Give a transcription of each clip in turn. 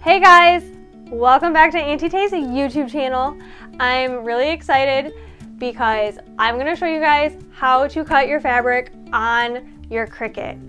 Hey guys, welcome back to Auntie Tay's YouTube channel. I'm really excited because I'm going to show you guys how to cut your fabric on your Cricut.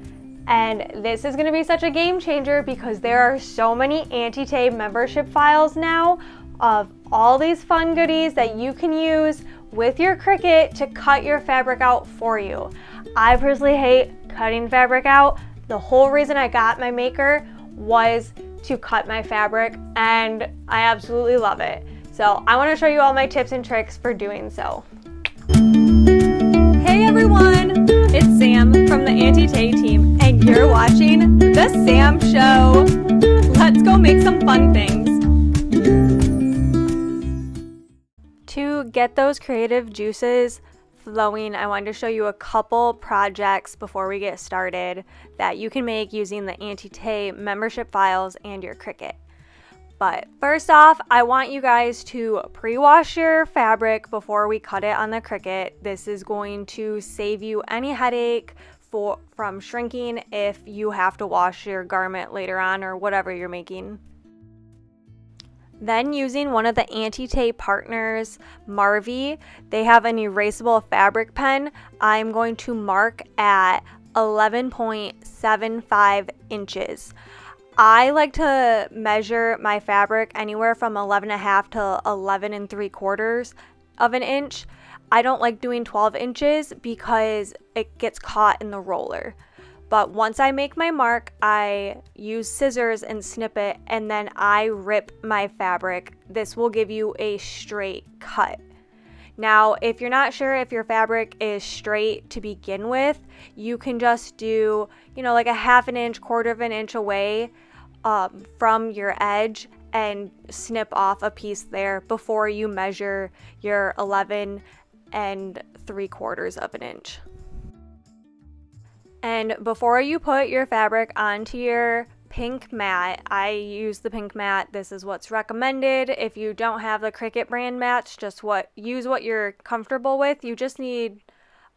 And this is going to be such a game changer because there are so many Auntie Tay membership files now of all these fun goodies that you can use with your Cricut to cut your fabric out for you. I personally hate cutting fabric out. The whole reason I got my maker was to cut my fabric, and I absolutely love it. So I want to show you all my tips and tricks for doing so. Hey everyone, it's Sam from the Auntie Tay team, and you're watching The Sam Show. Let's go make some fun things. To get those creative juices flowing, I wanted to show you a couple projects before we get started that you can make using the Auntie Tay membership files and your Cricut. But first off, I want you guys to pre-wash your fabric before we cut it on the Cricut. This is going to save you any headache from shrinking if you have to wash your garment later on or whatever you're making. Then using one of the Auntie Tay partners, Marvy, they have an erasable fabric pen. I'm going to mark at 11.75 inches. I like to measure my fabric anywhere from 11.5 to 11.75 of an inch. I don't like doing 12 inches because it gets caught in the roller. But once I make my mark, I use scissors and snip it, and then I rip my fabric. This will give you a straight cut. Now, if you're not sure if your fabric is straight to begin with, you can just do, like a half an inch, quarter of an inch away from your edge and snip off a piece there before you measure your 11.75 of an inch. And before you put your fabric onto your pink mat, I use the pink mat. This is what's recommended. If you don't have the Cricut brand mats, use what you're comfortable with. You just need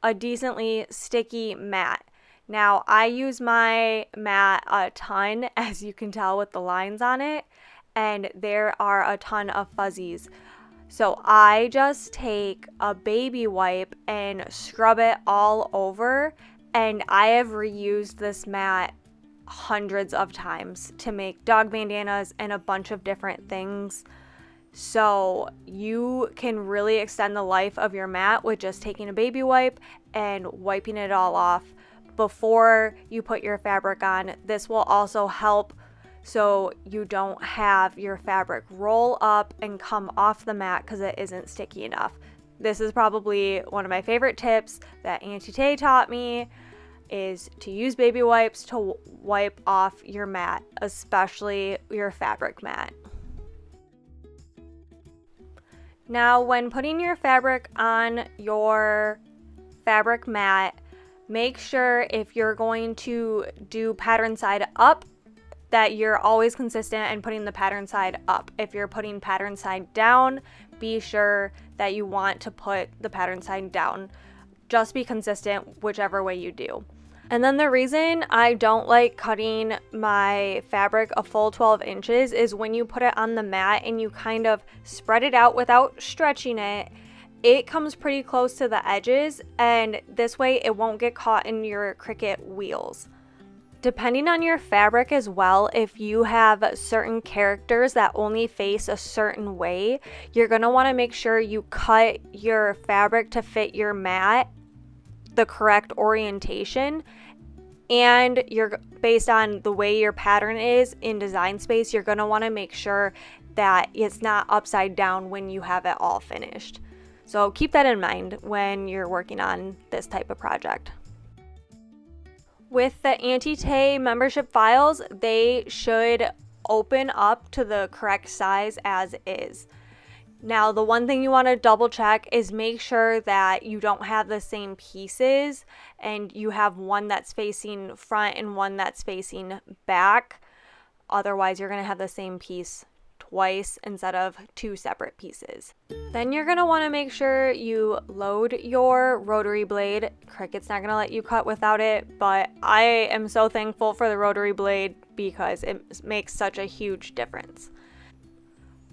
a decently sticky mat. Now, I use my mat a ton, as you can tell with the lines on it, and there are a ton of fuzzies. So I just take a baby wipe and scrub it all over. And I have reused this mat hundreds of times to make dog bandanas and a bunch of different things. So you can really extend the life of your mat with just taking a baby wipe and wiping it all off before you put your fabric on. This will also help so you don't have your fabric roll up and come off the mat because it isn't sticky enough. This is probably one of my favorite tips that Auntie Tay taught me, is to use baby wipes to wipe off your mat, especially your fabric mat. Now, when putting your fabric on your fabric mat, make sure if you're going to do pattern side up, that you're always consistent and putting the pattern side up. If you're putting pattern side down, be sure that you want to put the pattern side down. Just be consistent whichever way you do. And then the reason I don't like cutting my fabric a full 12 inches is when you put it on the mat and you kind of spread it out without stretching it, it comes pretty close to the edges, and this way it won't get caught in your Cricut wheels. Depending on your fabric as well, if you have certain characters that only face a certain way, you're going to want to make sure you cut your fabric to fit your mat the correct orientation, and you're based on the way your pattern is in Design Space, you're going to want to make sure that it's not upside down when you have it all finished. So keep that in mind when you're working on this type of project. With the Auntie Tay membership files, they should open up to the correct size as is. Now, the one thing you want to double check is make sure that you don't have the same pieces and you have one that's facing front and one that's facing back. Otherwise, you're going to have the same piece twice instead of two separate pieces. Then you're going to want to make sure you load your rotary blade. Cricut's not going to let you cut without it, but I am so thankful for the rotary blade because it makes such a huge difference.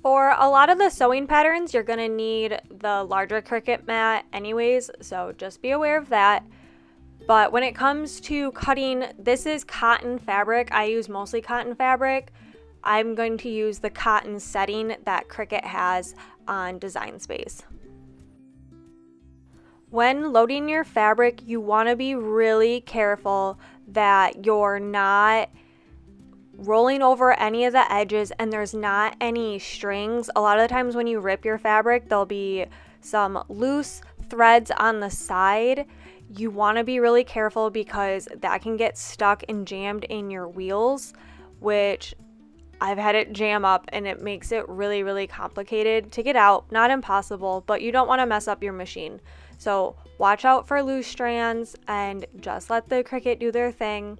For a lot of the sewing patterns, you're going to need the larger Cricut mat anyways, so just be aware of that. But when it comes to cutting, this is cotton fabric. I use mostly cotton fabric. I'm going to use the cotton setting that Cricut has on Design Space. When loading your fabric, you want to be really careful that you're not rolling over any of the edges and there's not any strings. A lot of the times when you rip your fabric, there'll be some loose threads on the side. You want to be really careful because that can get stuck and jammed in your wheels, which I've had it jam up and it makes it really, really complicated to get out. Not impossible, but you don't want to mess up your machine. So watch out for loose strands and just let the Cricut do their thing.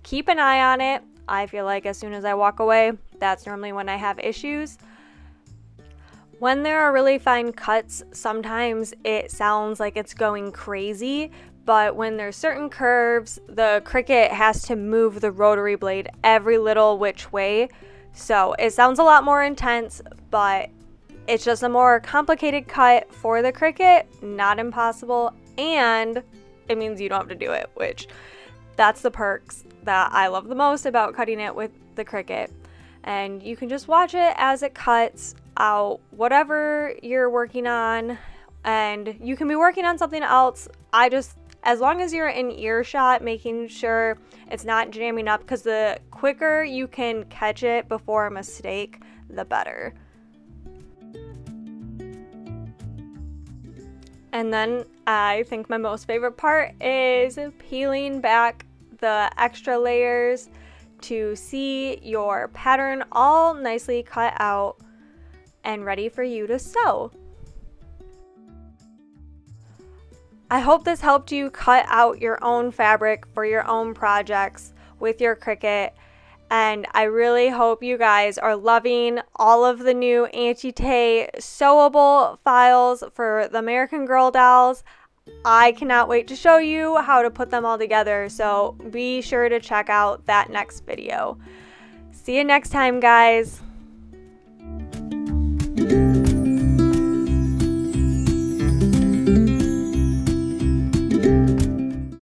Keep an eye on it. I feel like as soon as I walk away, that's normally when I have issues. When there are really fine cuts, sometimes it sounds like it's going crazy, but when there's certain curves, the Cricut has to move the rotary blade every little which way. So it sounds a lot more intense, but it's just a more complicated cut for the Cricut, not impossible, and it means you don't have to do it, which that's the perks that I love the most about cutting it with the Cricut. And you can just watch it as it cuts out whatever you're working on, and you can be working on something else. As long as you're in earshot, making sure it's not jamming up, because the quicker you can catch it before a mistake, the better. And then I think my most favorite part is peeling back the extra layers to see your pattern all nicely cut out and ready for you to sew. I hope this helped you cut out your own fabric for your own projects with your Cricut, and I really hope you guys are loving all of the new Auntie sewable files for the American Girl dolls. I cannot wait to show you how to put them all together, so be sure to check out that next video. See you next time, guys.